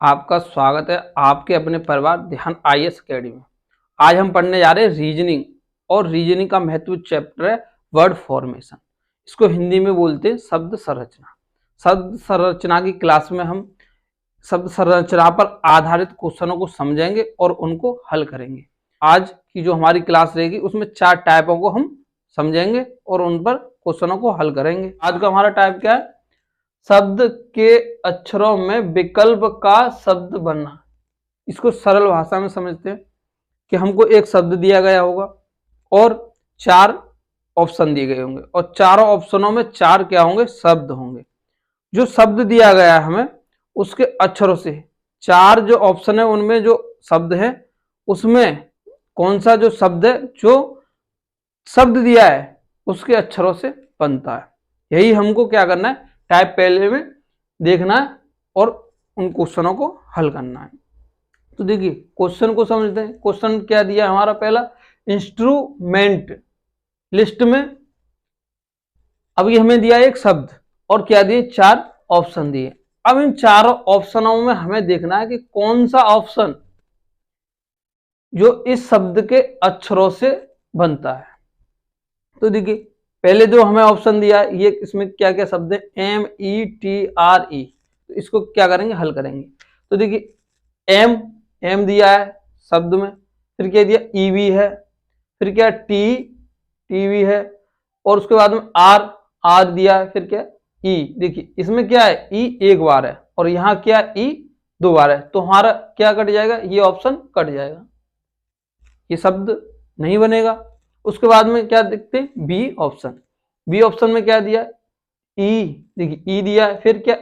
आपका स्वागत है आपके अपने परिवार ध्यान आईएएस अकेडमी में। आज हम पढ़ने जा रहे हैं रीजनिंग और रीजनिंग का महत्वपूर्ण चैप्टर है वर्ड फॉर्मेशन। इसको हिंदी में बोलते हैं शब्द संरचना। शब्द संरचना की क्लास में हम शब्द संरचना पर आधारित क्वेश्चनों को समझेंगे और उनको हल करेंगे। आज की जो हमारी क्लास रहेगी उसमें 4 टाइपों को हम समझेंगे और उन पर क्वेश्चनों को हल करेंगे। आज का हमारा टाइप क्या है? शब्द के अक्षरों में विकल्प का शब्द बनना। इसको सरल भाषा में समझते हैं कि हमको एक शब्द दिया गया होगा और 4 ऑप्शन दिए गए होंगे और चारों ऑप्शनों में 4 क्या होंगे? शब्द होंगे। जो शब्द दिया गया है हमें उसके अक्षरों से 4 जो ऑप्शन है उनमें जो शब्द है उसमें कौन सा जो शब्द है जो शब्द दिया है उसके अक्षरों से बनता है। यही हमको क्या करना है? टाइप पहले में देखना है और उन क्वेश्चनों को हल करना है। तो देखिए क्वेश्चन को समझते हैं। क्वेश्चन क्या दिया है हमारा? पहला इंस्ट्रूमेंट लिस्ट में अभी हमें दिया एक शब्द और क्या दिए? 4 ऑप्शन दिए। अब इन चारों ऑप्शनों में हमें देखना है कि कौन सा ऑप्शन जो इस शब्द के अक्षरों से बनता है। तो देखिए पहले जो हमें ऑप्शन दिया है ये इसमें क्या क्या शब्द है? METRE। तो इसको क्या करेंगे? हल करेंगे। तो देखिए एम दिया है शब्द में, फिर क्या दिया? EV है, फिर क्या? TV है और उसके बाद में R दिया है, फिर क्या? E। देखिए इसमें क्या है? E एक बार है और यहाँ क्या? E 2 बार है। तो हमारा क्या कट जाएगा? ये ऑप्शन कट जाएगा, ये शब्द नहीं बनेगा। उसके बाद में क्या देखते हैं? बी ऑप्शन में क्या दिया? ई। देखिए ई दिया है, फिर क्या?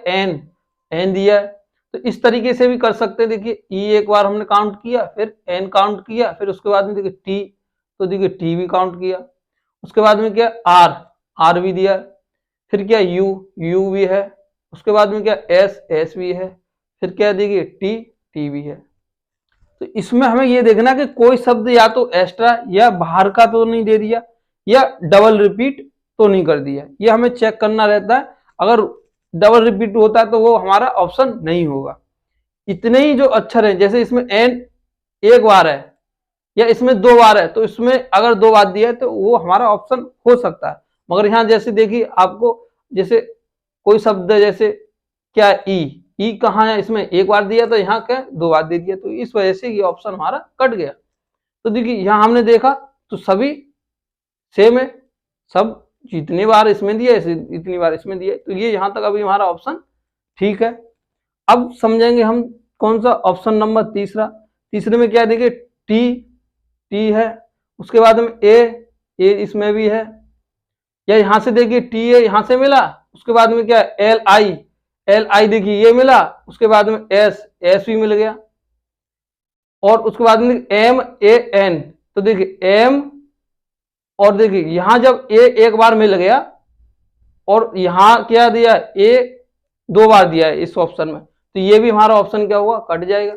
एन दिया है। तो इस तरीके से भी कर सकते हैं। देखिए ई एक बार हमने काउंट किया, फिर एन काउंट किया, फिर उसके बाद में देखिए टी, तो देखिए टी भी काउंट किया। उसके बाद में क्या? आर भी दिया है, फिर क्या? यू भी है, उसके बाद में क्या? एस भी है, फिर क्या? देखिए टी भी है। तो इसमें हमें ये देखना कि कोई शब्द या तो एक्स्ट्रा या बाहर का तो नहीं दे दिया या डबल रिपीट तो नहीं कर दिया। ये हमें चेक करना रहता है। अगर डबल रिपीट होता है तो वो हमारा ऑप्शन नहीं होगा। इतने ही जो अक्षर हैं, जैसे इसमें एन एक बार है या इसमें 2 बार है, तो इसमें अगर 2 बार दिया है तो वो हमारा ऑप्शन हो सकता है। मगर यहाँ जैसे देखिए आपको, जैसे कोई शब्द जैसे क्या? ई कहाँ है? इसमें एक बार दिया तो यहाँ क्या? 2 बार दे दिया, तो इस वजह से ये ऑप्शन हमारा कट गया। तो देखिए यहाँ हमने देखा तो सभी सेम है, सब जितनी बार इसमें दिया इतनी बार इसमें दिया, तो ये यहाँ तक अभी हमारा ऑप्शन ठीक है। अब समझेंगे हम कौन सा? ऑप्शन नंबर तीसरे में क्या देखिए? टी है, उसके बाद में ए इसमें भी है, या यहाँ से देखिए टी है, यहाँ से मिला, उसके बाद में क्या? एल आई देखिए ये मिला, उसके बाद में एस भी मिल गया, और उसके बाद में MAN। तो देखिए एम, और देखिए यहां जब ए एक बार मिल गया और यहां क्या दिया? ए 2 बार दिया है इस ऑप्शन में, तो ये भी हमारा ऑप्शन क्या हुआ? कट जाएगा।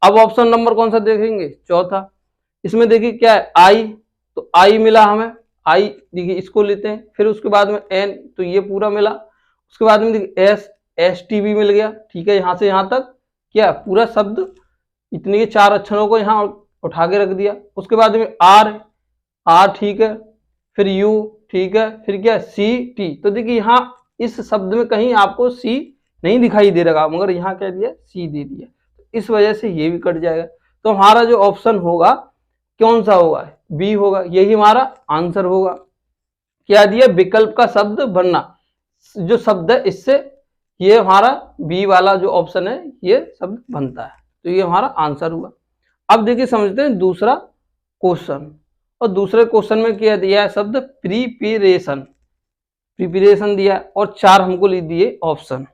अब ऑप्शन नंबर कौन सा देखेंगे? चौथा। इसमें देखिए क्या है? आई, तो आई मिला हमें, आई देखिए इसको लेते हैं, फिर उसके बाद में एन, तो ये पूरा मिला, उसके बाद में देखिए ST भी मिल गया। ठीक है, यहां से यहां तक क्या? पूरा शब्द इतने 4 अक्षरों को यहाँ उठा के रख दिया। उसके बाद में आर ठीक है, फिर यू ठीक है, फिर क्या? CT। तो देखिए यहाँ इस शब्द में कहीं आपको सी नहीं दिखाई दे रहा, मगर यहाँ क्या दिया? सी दे दिया, इस वजह से ये भी कट जाएगा। तो हमारा जो ऑप्शन होगा कौन सा होगा? बी होगा, यही हमारा आंसर होगा। क्या दिया? विकल्प का शब्द बनना, जो शब्द है इससे ये हमारा बी वाला जो ऑप्शन है ये शब्द बनता है, तो ये हमारा आंसर हुआ। अब देखिए समझते हैं दूसरा क्वेश्चन, और दूसरे क्वेश्चन में क्या दिया है? शब्द प्रिपरेशन दिया और 4 हमको लिख दिए ऑप्शन,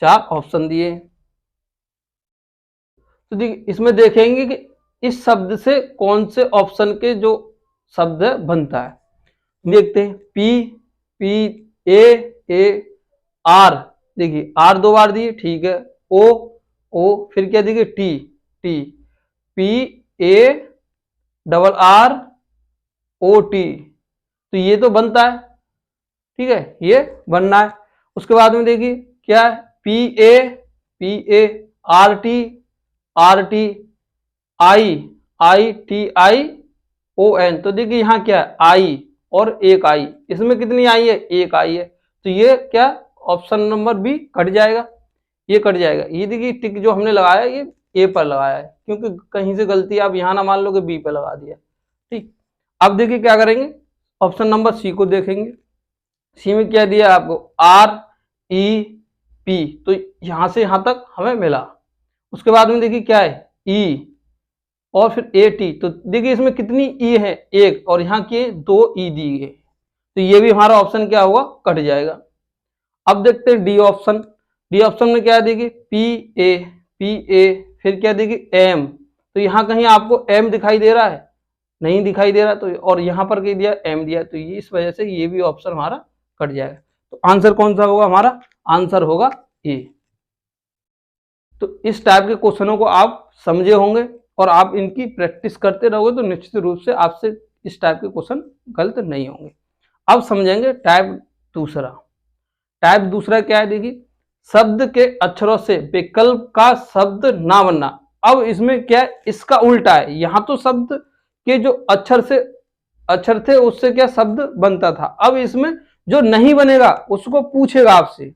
4 ऑप्शन दिए। तो देखिए इसमें देखेंगे कि इस शब्द से कौन से ऑप्शन के जो शब्द है बनता है। देखते हैं पी ए आर, देखिए आर 2 बार दिए, ठीक है, ओ, फिर क्या देखिए? टी PARROT, तो ये तो बनता है, ठीक है, ये बनना है। उसके बाद में देखिए क्या है? PARTRTITION। तो देखिए यहाँ क्या है, आई और एक आई, इसमें कितनी आई है, एक आई है, तो ये क्या ऑप्शन नंबर बी कट जाएगा, ये कट जाएगा। ये देखिए टिक जो हमने लगाया ये ए पर लगाया है, क्योंकि कहीं से गलती आप यहाँ ना मान लो कि बी पर लगा दिया। ठीक, अब देखिए क्या करेंगे, ऑप्शन नंबर सी को देखेंगे। सी में क्या दिया आपको, REP, तो यहां से यहां तक हमें मिला। उसके बाद में देखिए क्या है, E और फिर AT, तो देखिए इसमें कितनी E है, एक, और यहाँ के 2 E दी गई, तो ये भी हमारा ऑप्शन क्या होगा, कट जाएगा। अब देखते हैं डी ऑप्शन। डी ऑप्शन में क्या देखिए, PA, फिर क्या देखिए M, तो यहाँ कहीं आपको M दिखाई दे रहा है, नहीं दिखाई दे रहा, तो और यहाँ पर क्या दिया, M दिया, तो ये इस वजह से ये भी ऑप्शन हमारा कट जाएगा। तो आंसर कौन सा होगा हमारा, आंसर होगा ए। तो इस टाइप के क्वेश्चनों को आप समझे होंगे और आप इनकी प्रैक्टिस करते रहोगे तो निश्चित रूप से आपसे इस टाइप के क्वेश्चन गलत नहीं होंगे। अब समझेंगे टाइप दूसरा। टाइप दूसरा क्या है, देखिए शब्द के अक्षरों से विकल्प का शब्द ना बनना। अब इसमें क्या है, इसका उल्टा है, यहाँ तो शब्द के जो अक्षर थे उससे क्या शब्द बनता था, अब इसमें जो नहीं बनेगा उसको पूछेगा आपसे,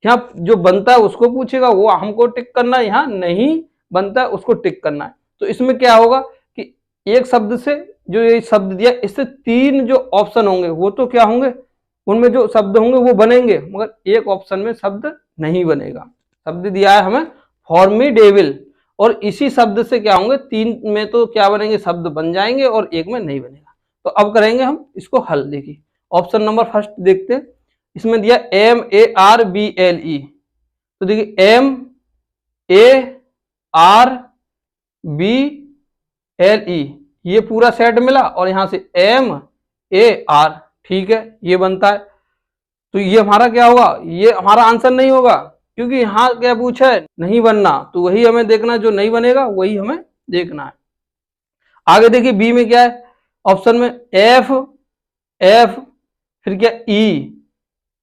यहाँ जो बनता है उसको पूछेगा, वो हमको टिक करना है, यहाँ नहीं बनता है उसको टिक करना है। तो इसमें क्या होगा कि एक शब्द से जो ये शब्द दिया, इससे 3 जो ऑप्शन होंगे वो तो क्या होंगे, उनमें जो शब्द होंगे वो बनेंगे, मगर एक ऑप्शन में शब्द नहीं बनेगा। शब्द दिया है हमें फॉर्मिडेबल, और इसी शब्द से क्या होंगे, 3 में तो क्या बनेंगे, शब्द बन जाएंगे और एक में नहीं बनेगा। तो अब करेंगे हम इसको हल। देखिए ऑप्शन नंबर फर्स्ट देखते हैं, इसमें दिया MARBLE, तो देखिए MARBLE ये पूरा सेट मिला, और यहां से MAR, ठीक है, ये बनता है। तो ये हमारा क्या होगा, ये हमारा आंसर नहीं होगा, क्योंकि यहाँ क्या पूछा है, नहीं बनना, तो वही हमें देखना, जो नहीं बनेगा वही हमें देखना है। आगे देखिए बी में क्या है, ऑप्शन में F, फिर क्या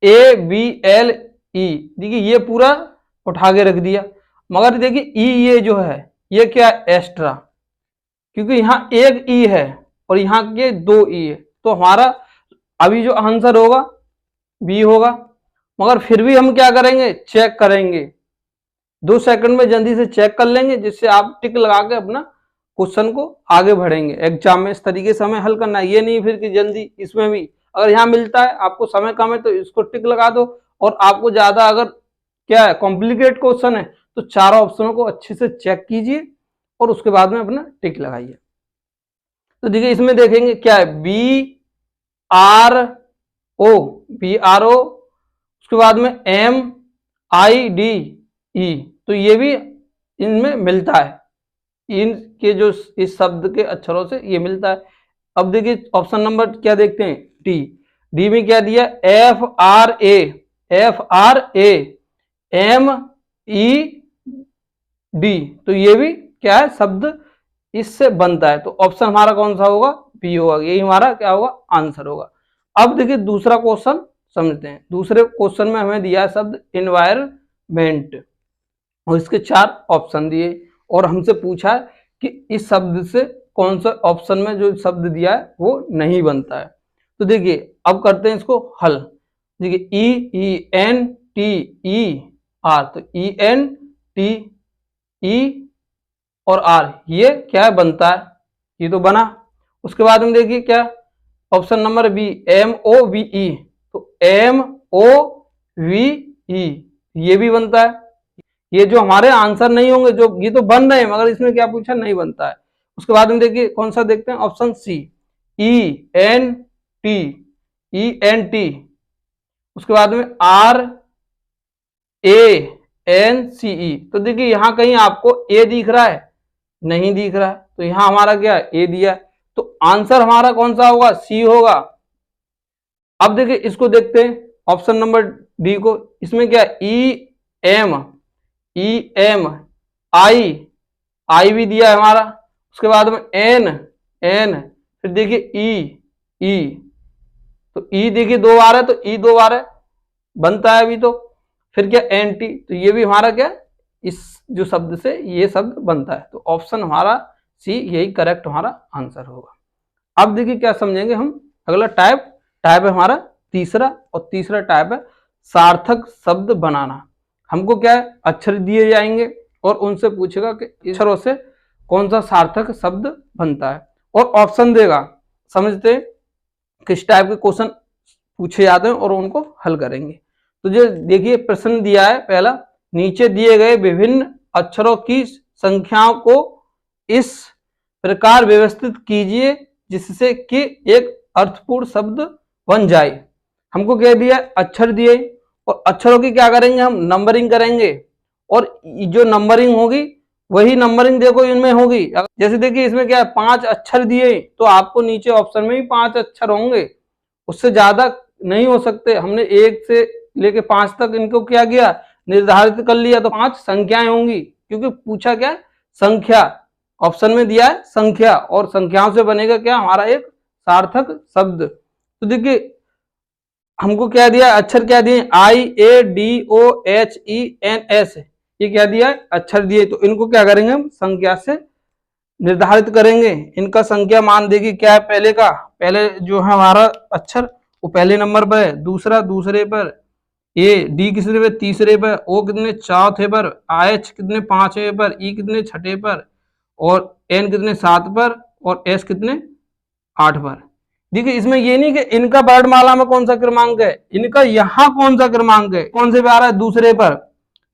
ABLE, देखिए ये पूरा उठा के रख दिया, मगर देखिए E ये जो है ये क्या है, एक्स्ट्रा, क्योंकि यहाँ एक E है और यहाँ के 2 E है, तो हमारा अभी जो आंसर होगा बी होगा। मगर फिर भी हम क्या करेंगे, चेक करेंगे, 2 सेकंड में जल्दी से चेक कर लेंगे, जिससे आप टिक लगा के अपना क्वेश्चन को आगे बढ़ेंगे। एग्जाम में इस तरीके से हमें हल करना है, ये नहीं फिर कि जल्दी, इसमें भी अगर यहाँ मिलता है, आपको समय कम है तो इसको टिक लगा दो, और आपको ज्यादा अगर क्या है कॉम्प्लिकेट क्वेश्चन है तो 4 ऑप्शनों को अच्छे से चेक कीजिए और उसके बाद में अपना टिक लगाइए। तो देखिए इसमें देखेंगे क्या है, BRO, उसके बाद में MIDE, तो ये भी इनमें मिलता है, इनके जो इस शब्द के अक्षरों से ये मिलता है। अब देखिए ऑप्शन नंबर क्या देखते हैं, डी में क्या दिया, FRAMED, तो ये भी क्या है, शब्द इससे बनता है, तो ऑप्शन हमारा कौन सा होगा, बी होगा, यही हमारा क्या होगा, आंसर होगा। अब देखिए दूसरा क्वेश्चन समझते हैं। दूसरे क्वेश्चन में हमें दिया है शब्द एनवायरमेंट, और इसके 4 ऑप्शन दिए, और हमसे पूछा है कि इस शब्द से कौन सा ऑप्शन में जो शब्द दिया है वो नहीं बनता है। तो देखिए अब करते हैं इसको हल। देखिए ENTER, तो ENTE और R ये क्या है, बनता है, ये तो बना। उसके बाद में देखिए क्या, ऑप्शन नंबर बी MOVE, तो MOVE ये भी बनता है। ये जो हमारे आंसर नहीं होंगे, जो ये तो बन रहे हैं मगर इसमें क्या पूछा, नहीं बनता है। उसके बाद में देखिए कौन सा देखते हैं, ऑप्शन सी ENT, उसके बाद में RANCE, तो देखिए यहां कहीं आपको ए दिख रहा है, नहीं दिख रहा है, तो यहां हमारा क्या है, ए दिया है, तो आंसर हमारा कौन सा होगा, सी होगा। अब देखिए इसको देखते हैं ऑप्शन नंबर डी को, इसमें क्या EMI भी दिया है हमारा, उसके बाद में N, फिर देखिए E, तो E देखिए 2 बार है, तो E 2 बार है, बनता है अभी तो। फिर क्या NT, तो ये भी हमारा क्या इस जो शब्द से ये शब्द बनता है। तो ऑप्शन हमारा सी यही करेक्ट हमारा आंसर होगा। अब देखिए क्या समझेंगे हम, अगला टाइप है हमारा तीसरा, और तीसरा टाइप है सार्थक शब्द बनाना। हमको क्या है, अक्षर दिए जाएंगे और उनसे पूछेगा कि अक्षरों से कौन सा सार्थक शब्द बनता है, और ऑप्शन देगा। समझते किस टाइप के क्वेश्चन पूछे जाते हैं और उनको हल करेंगे। तो जो देखिए प्रश्न दिया है पहला, नीचे दिए गए विभिन्न अक्षरों की संख्याओं को इस प्रकार व्यवस्थित कीजिए जिससे कि एक अर्थपूर्ण शब्द बन जाए। हमको क्या दिया, अक्षर दिए, और अक्षरों की क्या करेंगे हम, नंबरिंग करेंगे, और जो नंबरिंग होगी वही नंबरिंग देखो इनमें होगी। जैसे देखिए इसमें क्या है, 5 अक्षर दिए, तो आपको नीचे ऑप्शन में भी 5 अक्षर होंगे, उससे ज्यादा नहीं हो सकते। हमने 1 से लेके 5 तक इनको क्या किया, निर्धारित कर लिया, तो 5 संख्याएं होंगी, क्योंकि पूछा क्या है, संख्या। ऑप्शन में दिया है संख्या, और संख्याओं से बनेगा क्या, हमारा एक सार्थक शब्द। तो देखिए हमको क्या दिया, अक्षर क्या दिए, IADOHENS, ये क्या दिया है, अक्षर दिए। तो इनको क्या करेंगे हम, संख्या से निर्धारित करेंगे। इनका संख्या मान देगी क्या है, पहले जो है हमारा अक्षर वो पहले नंबर पर है, दूसरा दूसरे पर, डी कितने पे, तीसरे पर, ओ कितने, चौथे पर, IH कितने, 5वें पर, ई कितने, 6ठे पर, और एन कितने, 7 पर, और एस कितने, 8 पर। देखिए इसमें ये नहीं कि इनका वर्णमाला में कौन सा क्रमांक है, इनका यहाँ कौन सा क्रमांक है, कौन से पे आ रहा है, दूसरे पर,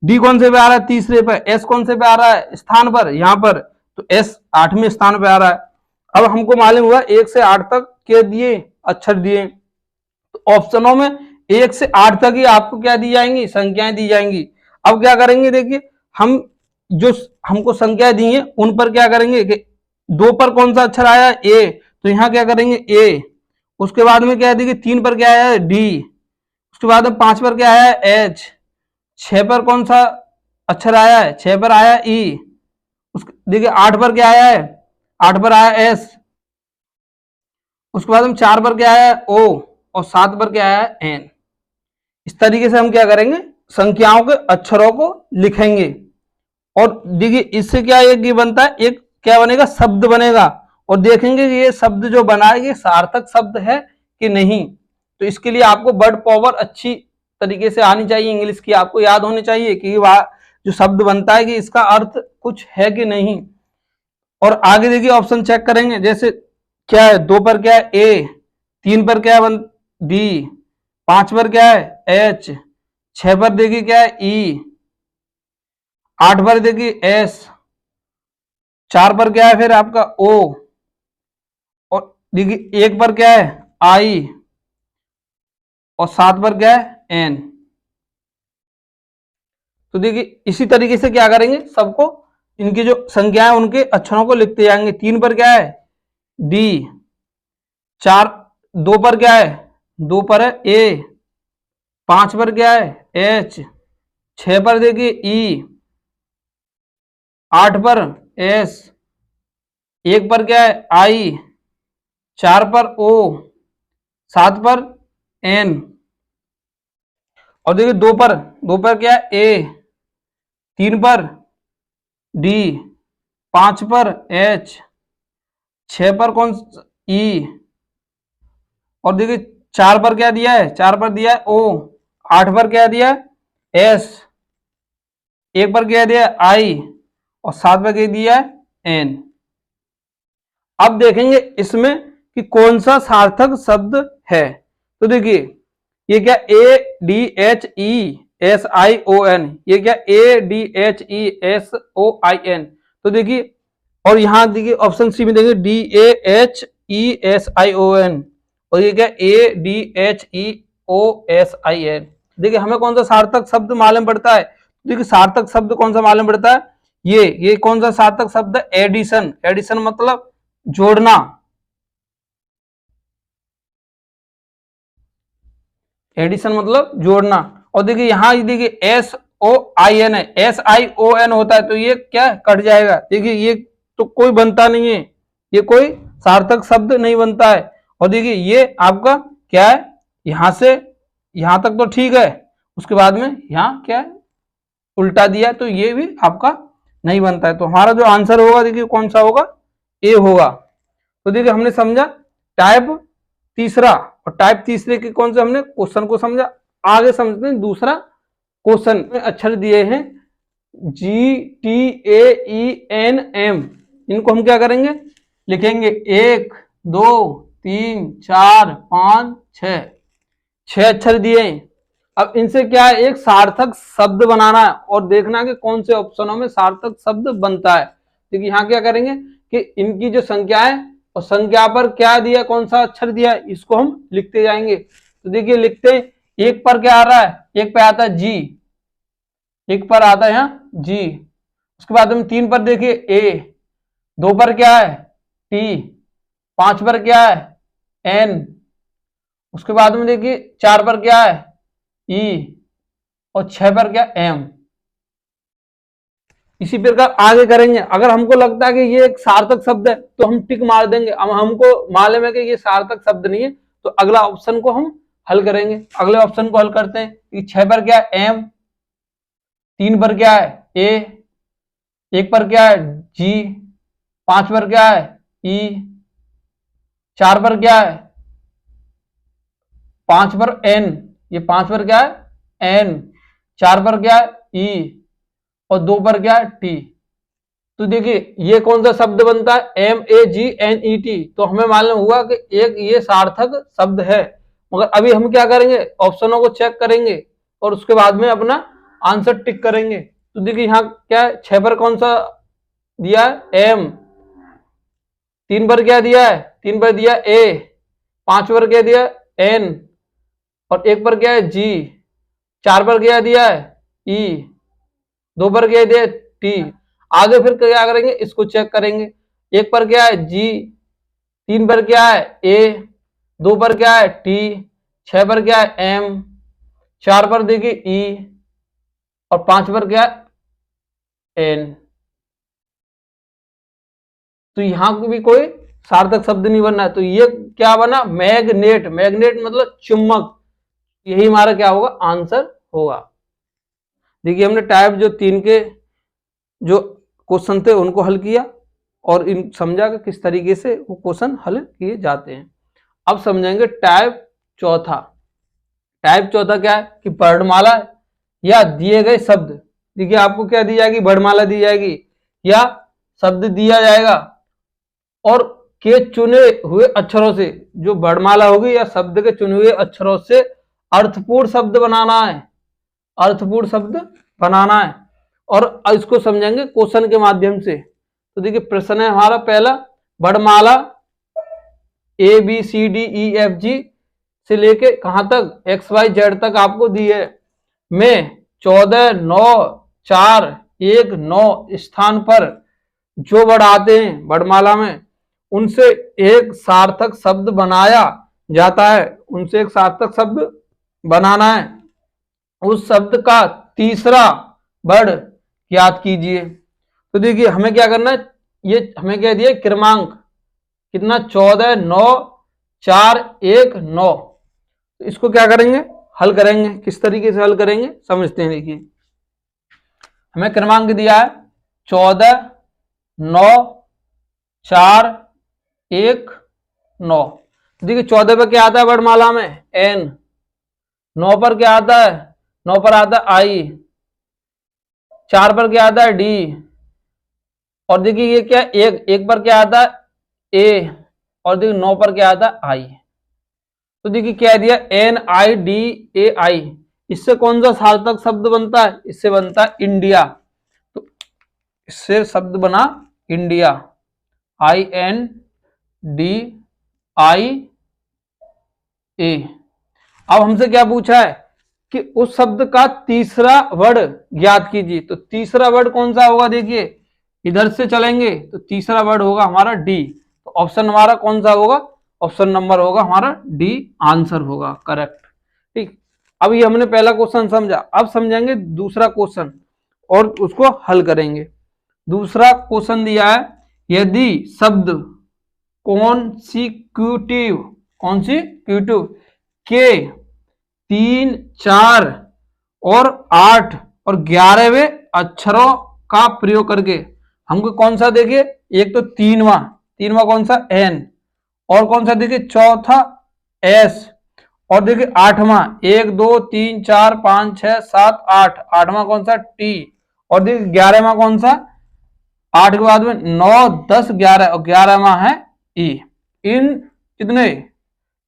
डी कौन से पे आ रहा है, तीसरे पर, एस कौन से पे आ रहा है, स्थान पर, यहाँ पर, तो एस 8वें स्थान पे आ रहा है। अब हमको मालूम हुआ 1 से 8 तक के दिए, अक्षर दिए, तो ऑप्शनों में 1 से 8 तक ही आपको क्या दी जाएंगी, संख्याएं दी जाएंगी। अब क्या करेंगे, देखिए हम जो हमको संख्या दी है उन पर क्या करेंगे कि 2 पर कौन सा अक्षर आया, ए, तो यहाँ क्या करेंगे ए, उसके बाद में क्या है, देखिए 3 पर क्या आया है, डी, उसके बाद में 5 पर क्या आया है, एच, 6 पर कौन सा अक्षर आया है, 6 पर आया ई, देखिए 8 पर क्या आया है, 8 पर आया एस, उसके बाद हम 4 पर क्या आया है, ओ, और 7 पर क्या आया है, एन। इस तरीके से हम क्या करेंगे, संख्याओं के अक्षरों को लिखेंगे, और देखिए इससे क्या एक ये बनता है, एक क्या बनेगा, शब्द बनेगा, और देखेंगे कि ये शब्द जो बना है ये सार्थक शब्द है कि नहीं। तो इसके लिए आपको वर्ड पावर अच्छी तरीके से आनी चाहिए, इंग्लिश की आपको याद होनी चाहिए कि वह जो शब्द बनता है कि इसका अर्थ कुछ है कि नहीं। और आगे देखिए ऑप्शन चेक करेंगे, जैसे क्या है, 2 पर क्या है, ए, 3 पर क्या है, डी, 5 पर क्या है, एच, 6 पर देखिए क्या है, ई, 8 पर देखिए एस, 4 पर क्या है फिर आपका ओ, और देखिए 1 पर क्या है, आई, और 7 पर क्या है, एन। तो देखिए इसी तरीके से क्या करेंगे, सबको इनकी जो संख्याएं उनके अक्षरों को लिखते जाएंगे। 3 पर क्या है, डी, 2 पर क्या है, 2 पर है ए, 5 पर क्या है, एच, 6 पर देखिए ई, 8 पर एस, 1 पर क्या है, आई, 4 पर ओ, 7 पर एन, और देखिए 2 पर क्या है, ए, 3 पर डी, 5 पर एच, 6 पर कौन, ई, और देखिए 4 पर क्या दिया है, 4 पर दिया है ओ, 8 पर क्या दिया है, एस, 1 पर क्या दिया है, आई, और 7 पर क्या दिया है, एन। अब देखेंगे इसमें कि कौन सा सार्थक शब्द है। तो देखिए ये क्या, ADHESION, ये क्या, ADHESOIN। तो देखिए, और यहां देखिए ऑप्शन सी में देखिए DAHESION, और ये क्या, ADHEOSIN। देखिए हमें कौन सा सार्थक शब्द मालूम पड़ता है, देखिए सार्थक शब्द कौन सा मालूम पड़ता है, ये कौन सा सार्थक शब्द है, एडिशन। एडिशन मतलब जोड़ना, एडिशन मतलब जोड़ना। और देखिए यहां देखिए SOIN है, SION होता है, तो ये क्या कट जाएगा। देखिए ये तो कोई बनता नहीं है, ये कोई सार्थक शब्द नहीं बनता है। और देखिए ये आपका क्या है, यहां से यहां तक तो ठीक है, उसके बाद में यहां क्या है, उल्टा दिया तो ये भी आपका नहीं बनता है। तो हमारा जो आंसर होगा देखिए कौन सा होगा, ए होगा। तो देखिए हमने समझा टाइप तीसरा, और टाइप तीसरे के कौन से हमने क्वेश्चन को समझा। आगे समझते हैं दूसरा क्वेश्चन में अक्षर दिए हैं GTAENM, इनको हम क्या करेंगे, लिखेंगे 1 2 3 4 5 6, 6 अक्षर दिए हैं। अब इनसे क्या है, एक सार्थक शब्द बनाना है और देखना है कि कौन से ऑप्शनों में सार्थक शब्द बनता है। देखिए यहाँ क्या करेंगे कि इनकी जो संख्या है और संख्या पर क्या दिया, कौन सा अक्षर दिया है, इसको हम लिखते जाएंगे। तो देखिए लिखते हैं, एक पर क्या आ रहा है, एक पे आता है जी, एक पर आता है यहाँ जी। उसके बाद हम 3 पर देखिए ए, 2 पर क्या है टी, 5 पर क्या है एन, उसके बाद में देखिए 4 पर क्या है ई, और 6 पर क्या एम। इसी प्रकार आगे करेंगे। अगर हमको लगता है कि ये एक सार्थक शब्द है तो हम टिक मार देंगे। अब हमको मालूम है कि ये सार्थक शब्द नहीं है तो अगला ऑप्शन को हम हल करेंगे। अगले ऑप्शन को हल करते हैं कि 6 पर क्या है एम, 3 पर क्या है ए, 1 पर क्या है जी, 5 पर क्या है ई, 4 पर क्या है 5 पर एन, ये 5 पर क्या है एन, 4 पर क्या है ई, और 2 पर क्या है टी। तो देखिए ये कौन सा शब्द बनता है MAGNET। तो हमें मालूम हुआ कि एक ये सार्थक शब्द है। मगर अभी हम क्या करेंगे, ऑप्शनों को चेक करेंगे और उसके बाद में अपना आंसर टिक करेंगे। तो देखिए यहाँ क्या है, 6 पर कौन सा दिया है एम, 3 पर क्या दिया है, 3 पर दिया ए, 5 पर क्या दिया एन, और 1 पर क्या है जी, 4 पर क्या दिया है ई, 2 पर क्या दिया टी। आगे फिर क्या करेंगे, इसको चेक करेंगे। 1 पर क्या है जी, 3 पर क्या है ए, 2 पर क्या है टी, 6 पर क्या है एम, 4 पर देखिए ई, और 5 पर क्या है एन। तो यहां भी कोई सार्थक शब्द नहीं बनना है। तो ये क्या बना, मैग्नेट। मैग्नेट मतलब चुंबक। यही हमारा क्या होगा, आंसर होगा। देखिए हमने टाइप जो 3 के जो क्वेश्चन थे उनको हल किया और इन समझा कि किस तरीके से वो क्वेश्चन हल किए जाते हैं। अब समझेंगे टाइप चौथा। टाइप चौथा क्या है कि वर्णमाला या दिए गए शब्द। देखिए आपको क्या दी जाएगी, वर्णमाला दी जाएगी या शब्द दिया जाएगा और के चुने हुए अक्षरों से, जो वर्णमाला होगी या शब्द के चुने हुए अक्षरों से अर्थपूर्ण शब्द बनाना है। अर्थपूर्ण शब्द बनाना है और इसको समझेंगे क्वेश्चन के माध्यम से। तो देखिए प्रश्न है हमारा पहला, वर्णमाला ABCDEFG से लेके कहां तक XYZ तक आपको दी है, में 14 9 4 1 9 स्थान पर जो वर्ड आते हैं वर्णमाला में उनसे एक सार्थक शब्द बनाया जाता है। उनसे एक सार्थक शब्द बनाना है। उस शब्द का तीसरा वर्ड याद कीजिए। तो देखिए हमें क्या करना है, ये हमें क्या दिया क्रमांक कितना 14 9 4 1 9। तो इसको क्या करेंगे, हल करेंगे। किस तरीके से हल करेंगे समझते हैं। देखिए हमें क्रमांक दिया है 14 9 4 1 9। देखिए 14 पर क्या आता है वर्णमाला में एन, 9 पर क्या आता है, 9 पर आता है आई, 4 पर क्या आता है डी, और देखिए ये क्या एक पर क्या आता है ए, और देखिए 9 पर क्या आता है आई। तो देखिए क्या दिया NIDAI। इससे कौन सा सार्थक शब्द बनता है, इससे बनता है इंडिया। तो इससे शब्द बना इंडिया, INDIA। अब हमसे क्या पूछा है कि उस शब्द का तीसरा वर्ड ज्ञात कीजिए। तो तीसरा वर्ड कौन सा होगा, देखिए इधर से चलेंगे तो तीसरा वर्ड होगा हमारा डी। तो ऑप्शन हमारा कौन सा होगा, ऑप्शन नंबर होगा हमारा डी, आंसर होगा करेक्ट। ठीक, अब ये हमने पहला क्वेश्चन समझा। अब समझेंगे दूसरा क्वेश्चन और उसको हल करेंगे। दूसरा क्वेश्चन दिया है, यदि शब्द कॉन्सिक्यूटिव के 3 4 और 8 और 11वें अक्षरों का प्रयोग करके हमको कौन सा देखिए, एक तो तीनवा कौन सा एन, और कौन सा देखिए चौथा एस, और देखिए आठवां 1 2 3 4 5 6 7 8, आठवां कौन सा टी, और देखिए 11वां कौन सा, 8 के बाद में 9 10 11 और 11वां है ई। इन कितने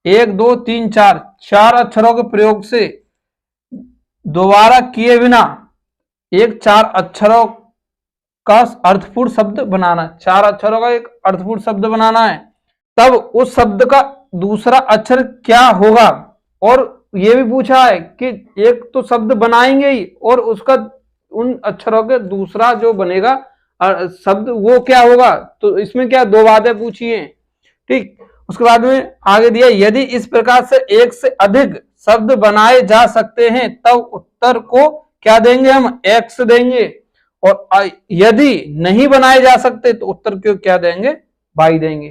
1 2 3 4 चार अक्षरों के प्रयोग से दोबारा किए बिना एक 4 अक्षरों का अर्थपूर्ण शब्द बनाना, 4 अक्षरों का एक अर्थपूर्ण शब्द बनाना है। तब उस शब्द का दूसरा अक्षर क्या होगा, और ये भी पूछा है कि एक तो शब्द बनाएंगे ही और उसका उन अक्षरों के दूसरा जो बनेगा शब्द वो क्या होगा। तो इसमें क्या दो बातें पूछी हैं, ठीक। उसके बाद में आगे दिया, यदि इस प्रकार से एक से अधिक शब्द बनाए जा सकते हैं तब उत्तर को क्या देंगे, हम एक्स देंगे, और यदि नहीं बनाए जा सकते तो उत्तर को क्या देंगे, वाई देंगे।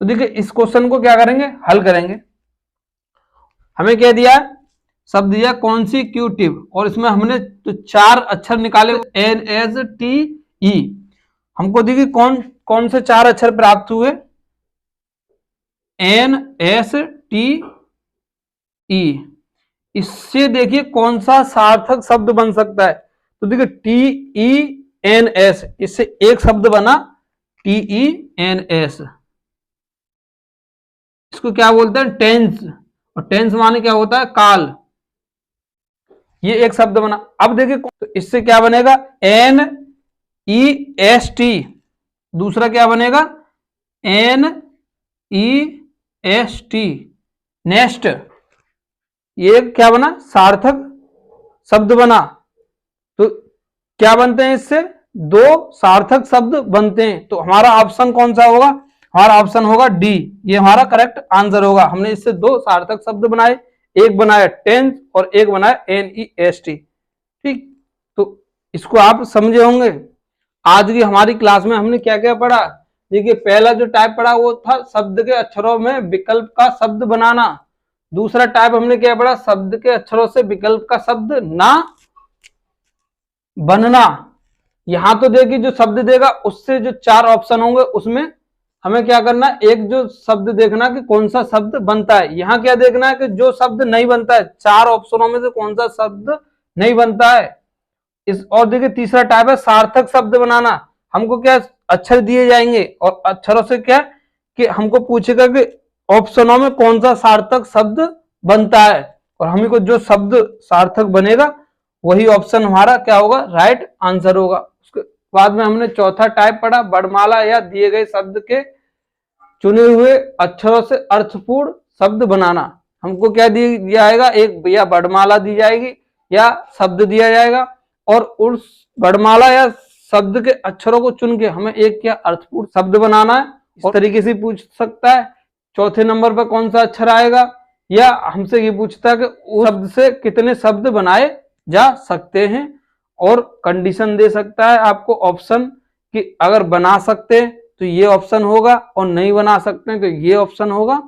तो देखिए इस क्वेश्चन को क्या करेंगे, हल करेंगे। हमें क्या दिया, शब्द दिया कॉन्सिक्यूटिव, और इसमें हमने तो 4 अक्षर निकाले एन एस टी ई। हमको देखिए कौन कौन से 4 अक्षर प्राप्त हुए, एन एस टी ई। इससे देखिए कौन सा सार्थक शब्द बन सकता है। तो देखिए टी ई एन एस, इससे एक शब्द बना टी ई एन एस। इसको क्या बोलते हैं, टेंस, और टेंस माने क्या होता है, काल। ये एक शब्द बना। अब देखिए तो इससे क्या बनेगा, एन ई एस टी, दूसरा क्या बनेगा N E S T, nest. ये क्या बना, सार्थक शब्द बना। तो क्या बनते हैं, इससे 2 सार्थक शब्द बनते हैं। तो हमारा ऑप्शन कौन सा होगा, हमारा ऑप्शन होगा डी, ये हमारा करेक्ट आंसर होगा। हमने इससे 2 सार्थक शब्द बनाए, एक बनाया टेंस और एक बनाया एन ई एस टी, ठीक। तो इसको आप समझे होंगे। आज की हमारी क्लास में हमने क्या क्या पढ़ा, देखिए पहला जो टाइप पढ़ा वो था शब्द के अक्षरों में विकल्प का शब्द बनाना। दूसरा टाइप हमने क्या पढ़ा, शब्द के अक्षरों से विकल्प का शब्द ना बनना। यहां तो देखिए जो शब्द देगा उससे जो 4 ऑप्शन होंगे उसमें हमें क्या करना है, एक जो शब्द देखना कि कौन सा शब्द बनता है। यहां क्या देखना है कि जो शब्द नहीं बनता है, 4 ऑप्शनों में से कौन सा शब्द नहीं बनता है। इस और देखिए तीसरा टाइप है सार्थक शब्द बनाना। हमको क्या अक्षर दिए जाएंगे और अक्षरों से क्या कि हमको पूछेगा कि ऑप्शनों में कौन सा सार्थक शब्द बनता है, और हमें को जो शब्द सार्थक बनेगा वही ऑप्शन हमारा क्या होगा, राइट आंसर होगा। उसके बाद में हमने चौथा टाइप पढ़ा, वर्णमाला या दिए गए शब्द के चुने हुए अक्षरों से अर्थपूर्ण शब्द बनाना। हमको क्या दिया जाएगा, एक या वर्णमाला दी जाएगी या शब्द दिया जाएगा, और उस वर्णमाला या शब्द के अक्षरों को चुन के हमें एक क्या अर्थपूर्ण शब्द बनाना है। इस तरीके से पूछ सकता है। चौथे नंबर पर कौन सा अक्षर आएगा, या हमसे ये पूछता है कि उस शब्द से कितने शब्द बनाए जा सकते हैं, और कंडीशन दे सकता है आपको ऑप्शन कि अगर बना सकते हैं तो ये ऑप्शन होगा, और नहीं बना सकते हैं तो ये ऑप्शन होगा,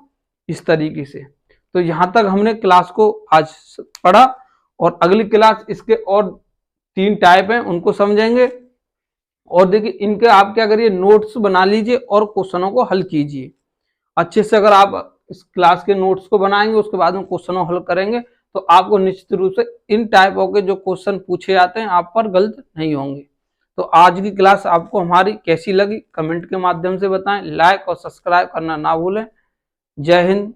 इस तरीके से। तो यहां तक हमने क्लास को आज पढ़ा, और अगली क्लास इसके और 3 टाइप हैं उनको समझेंगे। और देखिए इनके आप क्या करिए, नोट्स बना लीजिए और क्वेश्चनों को हल कीजिए अच्छे से। अगर आप इस क्लास के नोट्स को बनाएंगे उसके बाद में क्वेश्चनों हल करेंगे तो आपको निश्चित रूप से इन टाइपों के जो क्वेश्चन पूछे जाते हैं आप पर गलत नहीं होंगे। तो आज की क्लास आपको हमारी कैसी लगी कमेंट के माध्यम से बताएं। लाइक और सब्सक्राइब करना ना भूलें। जय हिंद,